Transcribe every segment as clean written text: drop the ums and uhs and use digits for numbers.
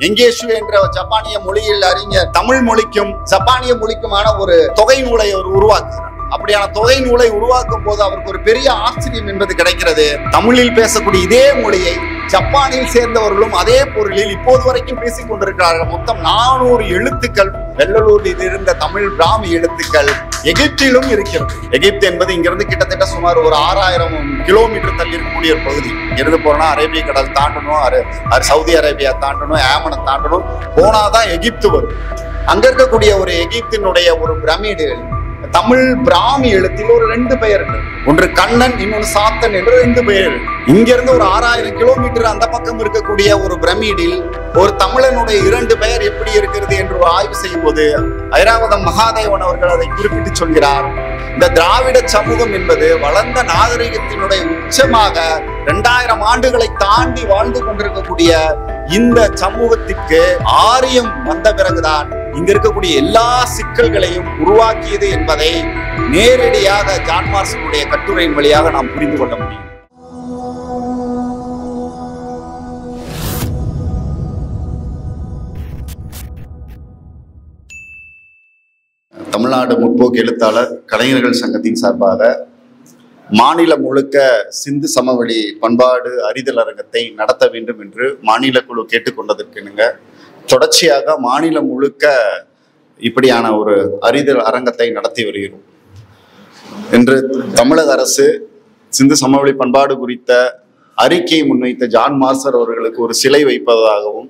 எங்கேஷு என்ற ஜப்பானிய மொழியில் அறிஞர் தமிழ் மொழிக்கும் ஜப்பானிய மொழிக்குமான ஒரு தொகை நூலை அவர் உருவாக்குகிறார். அப்படியான தொகை நூலை உருவாக்கும் போது அவருக்கு ஒரு பெரிய ஆச்சரியம் என்பது கிடைக்கிறது. தமிழில் பேசக்கூடிய இதே மொழியை ஜப்பானில் சேர்ந்தவர்களும் அதே பொருளில் இப்போது வரைக்கும் பேசிக் கொண்டிருக்கிறார்கள். மொத்தம் 400 எழுத்துக்கள் வெள்ளலூரில் இருந்த தமிழ் பிராமி எழுத்துக்கள் எகிப்திலும் இருக்கிறது. எகிப்து என்பது இங்கிருந்து கிட்டத்தட்ட சுமார் ஒரு 6000 கிலோமீட்டர் தள்ளி இருக்கக்கூடிய ஒரு பகுதி. இங்கிருந்து போனா அரேபிய கடல் தாண்டணும், சவுதி அரேபியா தாண்டணும், ஏமனை தாண்டணும், போனாதான் எகிப்து வரும். அங்க இருக்கக்கூடிய ஒரு எகிப்தினுடைய ஒரு பிரமிடு தமிழ் பிராமி எழுத்தில் ஒரு 2 பெயர்கள், ஒன்று கண்ணன், இன்னொன்று சாத்தன் என்று 2 பெயர்கள். இங்கிருந்து ஒரு 6000 கிலோமீட்டர் அந்த பக்கம் இருக்கக்கூடிய ஒரு பிரமிடில் ஒரு தமிழனுடைய 2 பெயர் எப்படி இருக்கிறது என்று ஆய்வு செய்யும் போது ஐராவதம் மகாதேவன் அவர்கள் அதை குறிப்பிட்டு சொல்கிறார். இந்த திராவிட சமூகம் என்பது வளர்ந்த நாகரிகத்தினுடைய உச்சமாக 2000 ஆண்டுகளை தாண்டி வாழ்ந்து கொண்டிருக்கக்கூடிய இந்த சமூகத்திற்கு ஆரியம் வந்த பிறகுதான் இங்க இருக்கக்கூடிய எல்லா சிக்கல்களையும் உருவாக்கியது என்பதை நேரடியாக ஜான் மார்சனுடைய கட்டுரையின் வழியாக நாம் புரிந்து கொள்ள முடியும். தமிழ்நாடு முற்போக்கு எழுத்தாளர் கலைஞர்கள் சங்கத்தின் சார்பாக மாநிலம் முழுக்க சிந்து சமவெளி பண்பாடு அறிதல் அரங்கத்தை நடத்த வேண்டும் என்று மாநில குழு கேட்டுக்கொண்டதற்குனுங்க தொடர்ச்சியாக மாநிலம் முழுக்க இப்படியான ஒரு அறிதல் அரங்கத்தை நடத்தி வருகிறோம். இன்று தமிழக அரசு சிந்து சமவெளி பண்பாடு குறித்த அறிக்கையை முன்வைத்த ஜான் மார்சல் அவர்களுக்கு ஒரு சிலை வைப்பதாகவும்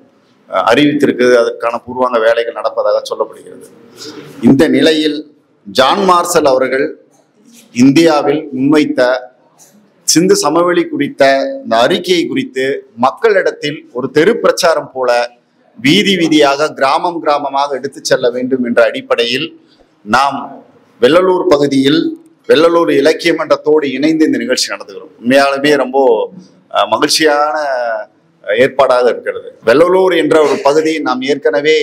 அறிவித்திருக்கிறது. அதற்கான பூர்வாங்க வேலைகள் நடப்பதாக சொல்லப்படுகிறது. இந்த நிலையில் ஜான் மார்சல் அவர்கள் இந்தியாவில் முன்வைத்த சிந்து சமவெளி குறித்த இந்த அறிக்கையை குறித்து மக்களிடத்தில் ஒரு தெரு பிரச்சாரம் போல வீதி வீதியாக கிராமம் கிராமமாக எடுத்து செல்ல வேண்டும் என்ற அடிப்படையில் நாம் வெள்ளலூர் பகுதியில் வெள்ளலூர் இலக்கிய மன்றத்தோடு இணைந்து இந்த நிகழ்ச்சி நடத்துகிறோம். உண்மையாலுமே ரொம்ப மகிழ்ச்சியான ஏற்பாடாக இருக்கிறது. வெள்ளலூர் என்ற ஒரு பகுதி நாம் ஏற்கனவே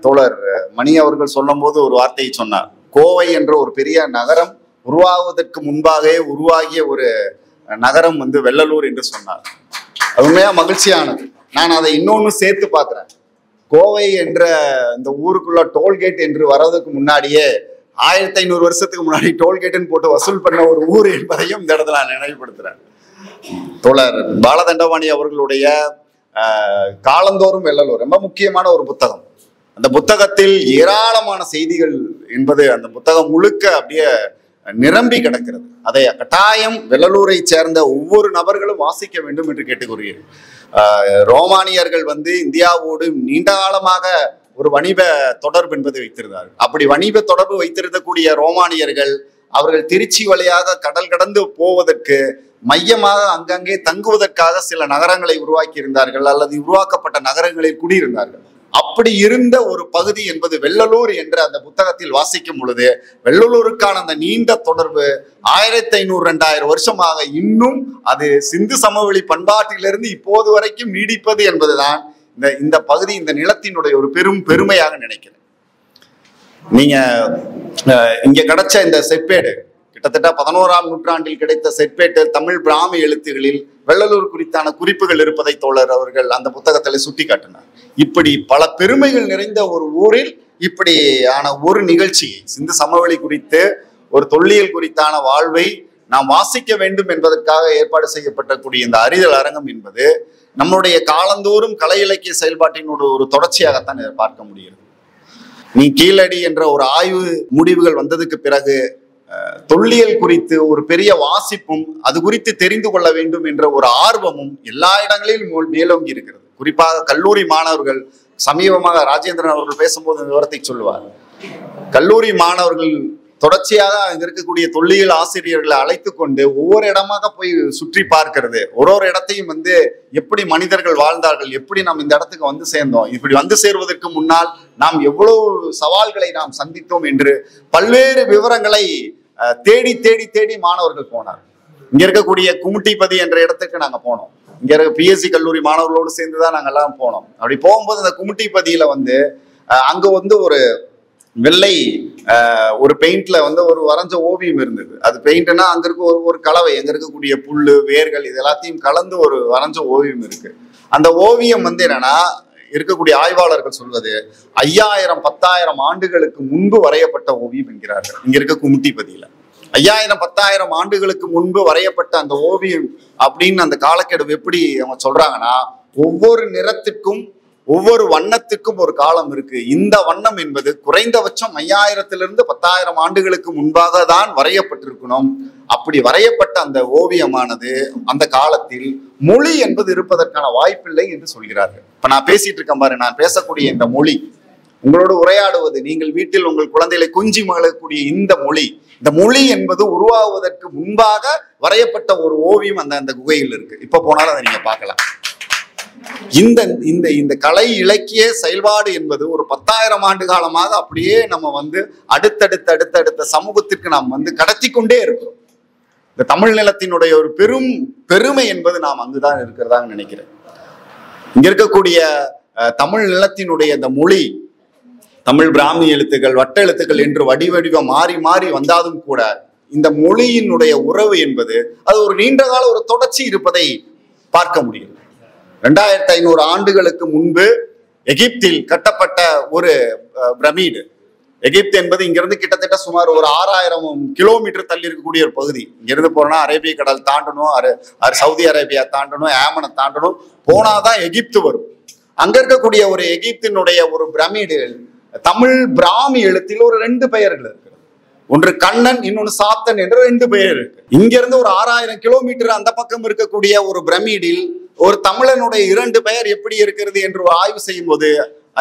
தோழர் மணி அவர்கள் சொல்லும் போது ஒரு வார்த்தையை சொன்னார். கோவை என்ற ஒரு பெரிய நகரம் உருவாகுவதற்கு முன்பாகவே உருவாகிய ஒரு நகரம் வெள்ளலூர் என்று சொன்னார். அது உண்மையா மகிழ்ச்சியானது. நான் அதை இன்னொன்னு சேர்த்து பார்க்கிறேன். கோவை என்ற இந்த ஊருக்குள்ள டோல்கேட் என்று வர்றதுக்கு முன்னாடியே 1500 வருஷத்துக்கு முன்னாடி டோல்கேட்டுன்னு போட்டு வசூல் பண்ண ஒரு ஊர் என்பதையும் இந்த இடத்துல நான் நினைவுபடுத்துறேன். தோழர் பாலதண்டபாணி அவர்களுடைய காலந்தோறும் வெள்ளலூர் ரொம்ப முக்கியமான ஒரு புத்தகம். அந்த புத்தகத்தில் ஏராளமான செய்திகள் என்பது அந்த புத்தகம் முழுக்க அப்படியே நிரம்பி கிடக்கிறது. அதை கட்டாயம் வெள்ளலூரை சேர்ந்த ஒவ்வொரு நபர்களும் வாசிக்க வேண்டும் என்று கேட்டுக்கொள்கிறேன். ரோமானியர்கள் இந்தியாவோடு நீண்ட காலமாக ஒரு வணிக தொடர்பு என்பது வைத்திருந்தார்கள். அப்படி வணிக தொடர்பு வைத்திருக்கக்கூடிய ரோமானியர்கள் அவர்கள் திருச்சி வழியாக கடல் கடந்து போவதற்கு மையமாக அங்கங்கே தங்குவதற்காக சில நகரங்களை உருவாக்கி இருந்தார்கள் அல்லது உருவாக்கப்பட்ட நகரங்களில் குடியிருந்தார்கள். அப்படி இருந்த ஒரு பகுதி என்பது வெள்ளலூர் என்ற அந்த புத்தகத்தில் வாசிக்கும் பொழுது வெள்ளலூருக்கான அந்த நீண்ட தொடர்பு 1500-2000 வருஷமாக இன்னும் அது சிந்து சமவெளி பண்பாட்டிலிருந்து இப்போது வரைக்கும் நீடிப்பது என்பதுதான் இந்த பகுதி இந்த நிலத்தினுடைய ஒரு பெரும் பெருமையாக நினைக்கிறேன். நீங்க இங்க கிடைச்ச இந்த செப்பேடு கிட்டத்தட்ட 11ஆம் நூற்றாண்டில் கிடைத்த செப்பேட்டு தமிழ் பிராமி எழுத்துகளில் வெள்ளலூர் குறித்தான குறிப்புகள் இருப்பதை தோழர் அவர்கள் அந்த புத்தகத்தில் சுட்டி காட்டினார். இப்படி பல பெருமைகள் நிறைந்த ஒரு ஊரில் இப்படியான ஒரு நிகழ்ச்சியை சிந்து சமவெளி குறித்து ஒரு தொல்லியல் குறித்தான வாழ்வை நாம் வாசிக்க வேண்டும் என்பதற்காக ஏற்பாடு செய்யப்பட்டக்கூடிய இந்த அறிதல் அரங்கம் என்பது நம்முடைய காலந்தோறும் கலை இலக்கிய செயல்பாட்டினோட ஒரு தொடர்ச்சியாகத்தான் பார்க்க முடிகிறது. நீ கீழடி என்ற ஒரு ஆய்வு முடிவுகள் வந்ததுக்கு பிறகு தொல்லியல் குறித்து ஒரு பெரிய வாசிப்பும் அது குறித்து தெரிந்து கொள்ள வேண்டும் என்ற ஒரு ஆர்வமும் எல்லா இடங்களிலும் மேலோங்கி இருக்கிறது. குறிப்பாக கல்லூரி மாணவர்கள் சமீபமாக ராஜேந்திரன் அவர்கள் பேசும்போது இந்த விவரத்தை சொல்லுவார். கல்லூரி மாணவர்கள் தொடர்ச்சியாக அங்க இருக்கக்கூடிய தொல்லியல் ஆசிரியர்களை அழைத்து கொண்டு ஒவ்வொரு இடமாக போய் சுற்றி பார்க்கிறது. ஒரு இடத்தையும் எப்படி மனிதர்கள் வாழ்ந்தார்கள், எப்படி நாம் இந்த இடத்துக்கு சேர்ந்தோம், இப்படி சேருவதற்கு முன்னால் நாம் எவ்வளவு சவால்களை நாம் சந்தித்தோம் என்று பல்வேறு விவரங்களை தேடி தேடி தேடி மாணவர்கள் போனார். இங்க இருக்கக்கூடிய குமுட்டிபதி என்ற இடத்துக்கு நாங்க போனோம். இங்க இருக்க பிஎஸ்சி கல்லூரி மாணவர்களோடு சேர்ந்துதான் நாங்க எல்லாம் போனோம். அப்படி போகும்போது அந்த குமுட்டிபதியில அங்க ஒரு வெள்ளை ஒரு பெயிண்ட்ல ஒரு வரைஞ்ச ஓவியம் இருந்தது. அது பெயிண்ட்னா அங்க இருக்க ஒரு கலவை, எங்க இருக்கக்கூடிய புல்லு வேர்கள் இது எல்லாத்தையும் கலந்து ஒரு வரைஞ்ச ஓவியம் இருக்கு. அந்த ஓவியம் என்னன்னா இருக்கக்கூடிய ஆய்வாளர்கள் சொல்வது 5000 10,000 ஆண்டுகளுக்கு முன்பு வரையப்பட்ட ஓவியம் என்கிறார்கள். இங்க இருக்க கும்மிட்டிப்பதியில 5000 10,000 ஆண்டுகளுக்கு முன்பு வரையப்பட்ட அந்த ஓவியம் அப்படின்னு அந்த காலக்கெடு எப்படி அவங்க சொல்றாங்கன்னா, ஒவ்வொரு நிறத்திற்கும் ஒவ்வொரு வண்ணத்துக்கும் ஒரு காலம் இருக்கு. இந்த வண்ணம் என்பது குறைந்தபட்சம் 5000 10,000 ஆண்டுகளுக்கு முன்பாக தான் வரையப்பட்டிருக்கணும். அப்படி வரையப்பட்ட அந்த ஓவியமானது அந்த காலத்தில் மொழி என்பது இருப்பதற்கான வாய்ப்பில்லை என்று சொல்கிறார்கள். இப்ப நான் பேசிட்டு இருக்கேன் பாரு, நான் பேசக்கூடிய இந்த மொழி, உங்களோடு உரையாடுவது, நீங்கள் வீட்டில் உங்கள் குழந்தைகளை கொஞ்சி மகிழக்கூடிய இந்த மொழி என்பது உருவாகுவதற்கு முன்பாக வரையப்பட்ட ஒரு ஓவியம் அந்த குகையில் இருக்கு. இப்ப போனாலும் அதை நீங்க பார்க்கலாம். இந்த கலை இலக்கிய செயல்பாடு என்பது ஒரு 10,000 ஆண்டு காலமாக அப்படியே நம்ம அடுத்தடுத்த சமூகத்திற்கு நாம் கடத்தி கொண்டே இருக்கிறோம். இந்த தமிழ் நிலத்தினுடைய ஒரு பெருமை என்பது நாம் அங்குதான் இருக்கிறதாக நினைக்கிறேன். இங்க இருக்கக்கூடிய தமிழ் நிலத்தினுடைய இந்த மொழி, தமிழ் பிராமி எழுத்துக்கள், வட்ட எழுத்துக்கள் என்று வடிவ மாறி மாறி வந்தாலும் கூட இந்த மொழியினுடைய உறவு என்பது அது ஒரு நீண்ட கால ஒரு தொடர்ச்சி இருப்பதை பார்க்க முடியும். 2500 ஆண்டுகளுக்கு முன்பு எகிப்தில் கட்டப்பட்ட ஒரு பிரமிடு. எகிப்து என்பது இங்கிருந்து கிட்டத்தட்ட சுமார் ஒரு 6000 கிலோமீட்டர் தள்ளி இருக்கக்கூடிய ஒரு பகுதி. இங்கிருந்து போனா அரேபிய கடல் தாண்டணும், சவுதி அரேபியா தாண்டணும், ஏமனை தாண்டணும், போனாதான் எகிப்து வரும். அங்க இருக்கக்கூடிய ஒரு எகிப்தினுடைய ஒரு பிரமிடு தமிழ் பிராமி எழுத்தில் ஒரு 2 பெயர்கள் இருக்கு. ஒன்று கண்ணன், இன்னொன்று சாத்தன் என்ற 2 பெயர் இருக்கு. இங்க இருந்து ஒரு 6000 கிலோமீட்டர் அந்த பக்கம் இருக்கக்கூடிய ஒரு பிரமிடில் ஒரு தமிழனுடைய 2 பெயர் எப்படி இருக்கிறது என்று ஆய்வு செய்யும் போது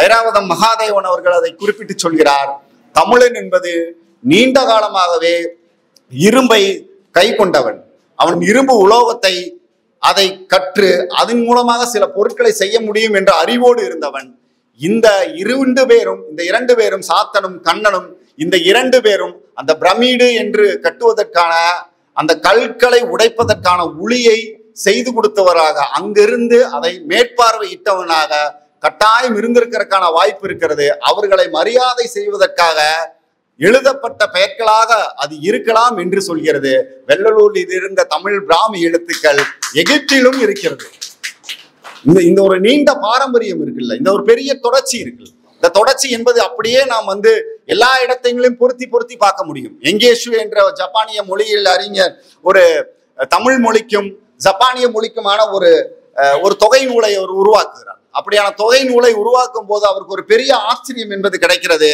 ஐராவதம் மகாதேவன் அவர்கள் அதை குறிப்பிட்டு சொல்கிறார். தமிழன் என்பது நீண்ட காலமாகவே இரும்பை கை கொண்டவன், அவன் இரும்பு உலோகத்தை அதை கற்று அதன் மூலமாக சில பொருட்களை செய்ய முடியும் என்ற அறிவோடு இருந்தவன். இந்த 2 பேரும் சாத்தனும் கண்ணனும், இந்த 2 பேரும் அந்த பிரமிடு என்று கட்டுவதற்கான அந்த கற்களை உடைப்பதற்கான உளியை செய்து கொடுத்தவராக, அங்கிருந்து அதை மேற்பார்வையிட்டவனாக கட்டாயம் இருந்திருக்கிறதுக்கான வாய்ப்பு இருக்கிறது. அவர்களை மரியாதை செய்வதற்காக எழுதப்பட்ட பெயர்களாக அது இருக்கலாம் என்று சொல்கிறது. வெள்ளலூரில் இருந்த தமிழ் பிராமி எழுத்துக்கள் எகிப்திலும் இருக்கிறது. இந்த ஒரு நீண்ட பாரம்பரியம் இருக்குல்ல, இந்த ஒரு பெரிய தொடர்ச்சி இருக்குல்ல, இந்த தொடர்ச்சி என்பது அப்படியே நாம் எல்லா இடத்தையும் பொருத்தி பார்க்க முடியும். எங்கேஷு என்ற ஜப்பானிய மொழியில் அறிஞர் ஒரு தமிழ் மொழிக்கும் ஜப்பானிய மொழிக்குமான ஒரு தொகை நூலை அவர் உருவாக்குகிறார். அப்படியான தொகை நூலை உருவாக்கும் போது அவருக்கு ஒரு பெரிய ஆச்சரியம் என்பது கிடைக்கிறது.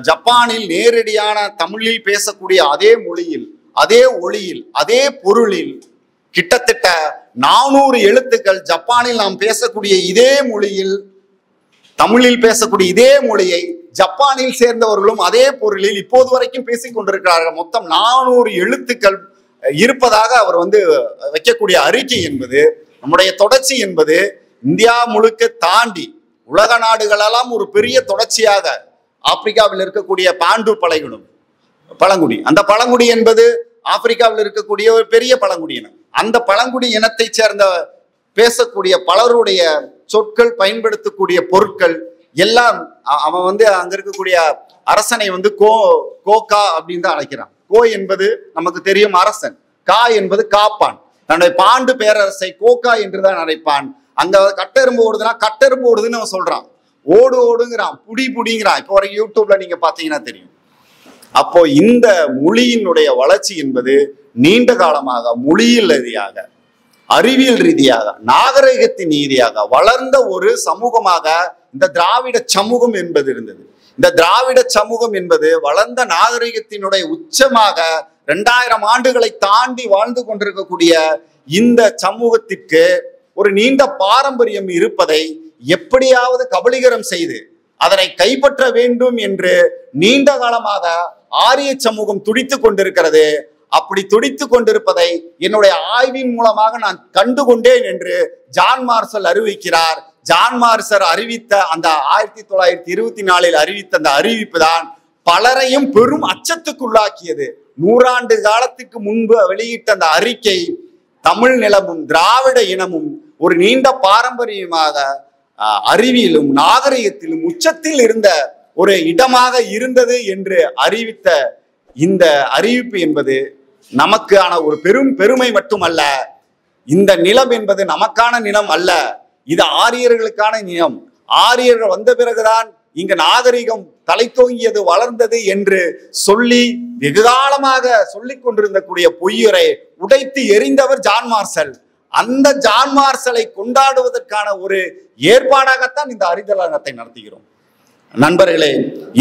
ஜப்பானில் நேரடியான தமிழில் பேசக்கூடிய அதே மொழியில், அதே ஒளியில், அதே பொருளில் கிட்டத்தட்ட 400 எழுத்துக்கள் ஜப்பானில் நாம் பேசக்கூடிய இதே மொழியில், தமிழில் பேசக்கூடிய இதே மொழியை ஜப்பானில் சேர்ந்தவர்களும் அதே பொருளில் இப்போது வரைக்கும் பேசிக் கொண்டிருக்கிறார்கள். மொத்தம் 400 எழுத்துக்கள் இருப்பதாக அவர் வைக்கக்கூடிய அறிக்கை என்பது, நம்முடைய தொடர்ச்சி என்பது இந்தியா முழுக்க தாண்டி உலக நாடுகளெல்லாம் ஒரு பெரிய தொடர்ச்சியாக ஆப்பிரிக்காவில் இருக்கக்கூடிய பாண்டு பழங்குடி, அந்த பழங்குடி என்பது ஆப்பிரிக்காவில் இருக்கக்கூடிய ஒரு பெரிய பழங்குடியினம். அந்த பழங்குடி இனத்தை சேர்ந்த பேசக்கூடிய பலருடைய சொற்கள், பயன்படுத்தக்கூடிய பொருட்கள் எல்லாம் அவன் அங்க இருக்கக்கூடிய அரசனை கோகா அப்படின்னு தான் அழைக்கிறான். கோ என்பது நமக்கு தெரியும் அரசன், கா என்பது காப்பான். தன்னுடைய பாண்டு பேரரசை கோகா என்றுதான் அழைப்பான். அங்க கட்டெரும்பு ஓடுதுன்னா கட்டெரும்பு ஓடுதுன்னு அவன் சொல்றான், ஓடுங்கிறான், புடிங்கிறான். இப்போ வரைக்கும் யூடியூப்ல நீங்க பாத்தீங்கன்னா தெரியும். அப்போ இந்த மொழியினுடைய வளர்ச்சி என்பது நீண்ட காலமாக மொழியியல் ரீதியாக, அறிவியல் ரீதியாக, நாகரிகத்தின் ரீதியாக வளர்ந்த ஒரு சமூகமாக இந்த திராவிட சமூகம் என்பது இருந்தது. இந்த திராவிட சமூகம் என்பது வளர்ந்த நாகரிகத்தினுடைய உச்சமாக 2000 ஆண்டுகளை தாண்டி வாழ்ந்து கொண்டிருக்கக்கூடிய இந்த சமூகத்திற்கு ஒரு நீண்ட பாரம்பரியம் இருப்பதை எப்படியாவது கபலீகரம் செய்து அதனை கைப்பற்ற வேண்டும் என்று நீண்ட காலமாக ஆரிய சமூகம் துடித்துக் கொண்டிருக்கிறது. அப்படி துடித்துக் கொண்டிருப்பதை என்னுடைய ஆய்வின் மூலமாக நான் கண்டுகொண்டேன் என்று ஜான் மார்ஷல் அறிவிக்கிறார். ஜான் மார்ஷல் அறிவித்த அந்த 1924 அறிவித்த அந்த அறிவிப்பு தான் பலரையும் பெரும் அச்சத்துக்குள்ளாக்கியது. 100 ஆண்டு காலத்துக்கு முன்பு வெளியிட்ட அந்த அறிக்கை தமிழ் நிலமும் திராவிட இனமும் ஒரு நீண்ட பாரம்பரியமாக அறிவியலும் நாகரிகத்திலும் உச்சத்தில் இருந்த ஒரு இடமாக இருந்தது என்று அறிவித்த இந்த அறிவிப்பு என்பது நமக்கான ஒரு பெரும் பெருமை மட்டுமல்ல. இந்த நிலம் என்பது நமக்கான நிலம் அல்ல, இது ஆரியர்களுக்கான நிலம். ஆரியர்கள் வந்த பிறகுதான் இங்க நாகரிகம் தலைத்தோங்கியது, வளர்ந்தது என்று சொல்லி வெகுகாலமாக சொல்லிக் கொண்டிருந்த கூடிய பொய்யுரை உடைத்து எறிந்தவர் ஜான் மார்சல். அந்த ஜான் மார்சலை கொண்டாடுவதற்கான ஒரு ஏற்பாடாகத்தான் இந்த அறிதலகத்தை நடத்துகிறோம். நண்பர்களே,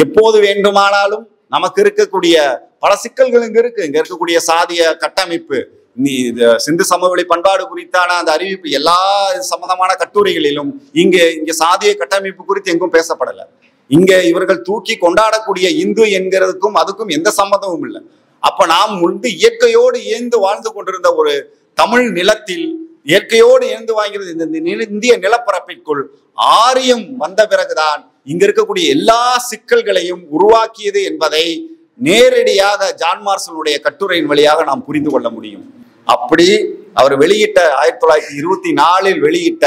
எப்போது வேண்டுமானாலும் நமக்கு இருக்கக்கூடிய பல சிக்கல்கள் இங்க இருக்கக்கூடிய சாதிய கட்டமைப்பு, சிந்து சமவெளி பண்பாடு குறித்தான அந்த அறிவிப்பு, எல்லா சம்பந்தமான கட்டுரைகளிலும் இங்க சாதிய கட்டமைப்பு குறித்து எங்கும் பேசப்படல. இங்க இவர்கள் தூக்கி கொண்டாடக்கூடிய இந்து என்கிறதுக்கும் அதுக்கும் எந்த சம்மந்தமும் இல்லை. அப்ப நாம் முன்பு இயற்கையோடு இயந்து வாழ்ந்து கொண்டிருந்த ஒரு தமிழ் நிலத்தில், இயற்கையோடு இயந்து வாங்கிறது இந்த இந்திய நிலப்பரப்பிற்குள் ஆரியம் வந்த பிறகுதான் இங்க இருக்கக்கூடிய எல்லா சிக்கல்களையும் உருவாக்கியது என்பதை நேரடியாக ஜான் மார்சலுடைய கட்டுரையின் வழியாக நாம் புரிந்து கொள்ள முடியும். அப்படி அவர் வெளியிட்ட 1924 வெளியிட்ட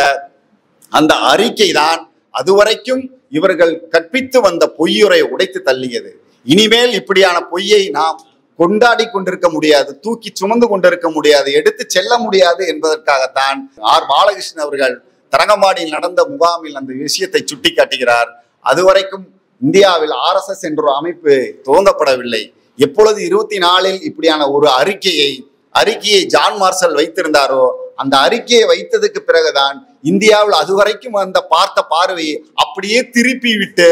அந்த அறிக்கை தான் அதுவரைக்கும் இவர்கள் கற்பித்து வந்த பொய்யுரை உடைத்து தள்ளியது. இனிமேல் இப்படியான பொய்யை நாம் கொண்டாடி கொண்டிருக்க முடியாது, தூக்கி சுமந்து கொண்டிருக்க முடியாது, எடுத்து செல்ல முடியாது என்பதற்காகத்தான் ஆர் பாலகிருஷ்ணன் அவர்கள் தரங்கம்பாடியில் நடந்த முகாமில் அந்த விஷயத்தை சுட்டி காட்டுகிறார். அதுவரைக்கும் இந்தியாவில் RSS என்ற ஒரு அமைப்பு துவங்கப்படவில்லை. எப்பொழுது 24 இப்படியான ஒரு அறிக்கையை ஜான் மார்சல் வைத்திருந்தாரோ, அந்த அறிக்கையை வைத்ததுக்கு பிறகுதான் இந்தியாவில் அதுவரைக்கும் அந்த பார்த்த பார்வையை அப்படியே திருப்பி விட்டு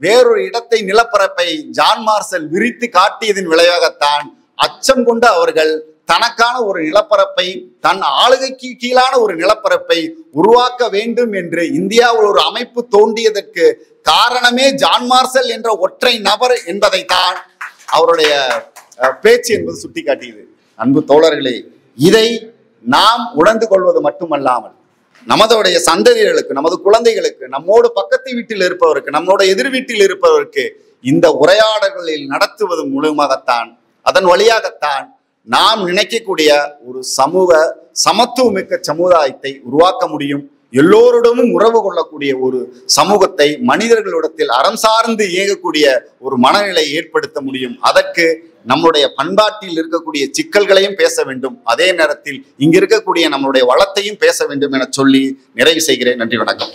வேறொரு இடத்தை, நிலப்பரப்பை ஜான் மார்சல் விரித்து காட்டியதன் விளைவாகத்தான் அச்சம் கொண்டு அவர்கள் தனக்கான ஒரு நிலப்பரப்பை, தன் ஆளுகைக்கு கீழான ஒரு நிலப்பரப்பை உருவாக்க வேண்டும் என்று இந்தியாவில் ஒரு அமைப்பு தோண்டியதற்கு காரணமே ஜான் மார்சல் என்ற ஒற்றை நபர் என்பதைத்தான் அவருடைய பேச்சு என்பது சுட்டி காட்டியது. அன்பு தோழர்களே, இதை நாம் உணர்ந்து கொள்வது மட்டுமல்லாமல் நமதுடைய சந்ததிகளுக்கு, நமது குழந்தைகளுக்கு, நம்மோடு பக்கத்து வீட்டில் இருப்பவருக்கு, நம்மோட எதிர் வீட்டில் இருப்பவருக்கு இந்த உரையாடல்களில் நடத்துவது மூலமாகத்தான், அதன் வழியாகத்தான் நாம் நினைக்கக்கூடிய ஒரு சமூக சமத்துவமிக்க சமுதாயத்தை உருவாக்க முடியும். எல்லோருடமும் உறவு கொள்ளக்கூடிய ஒரு சமூகத்தை, மனிதர்களிடத்தில் அறம் சார்ந்து இயங்கக்கூடிய ஒரு மனநிலை ஏற்படுத்த முடியும். அதற்கு நம்முடைய பண்பாட்டில் இருக்கக்கூடிய சிக்கல்களையும் பேச வேண்டும், அதே நேரத்தில் இங்க இருக்கக்கூடிய நம்மளுடைய வளத்தையும் பேச வேண்டும் என சொல்லி நிறைவு செய்கிறேன். நன்றி, வணக்கம்.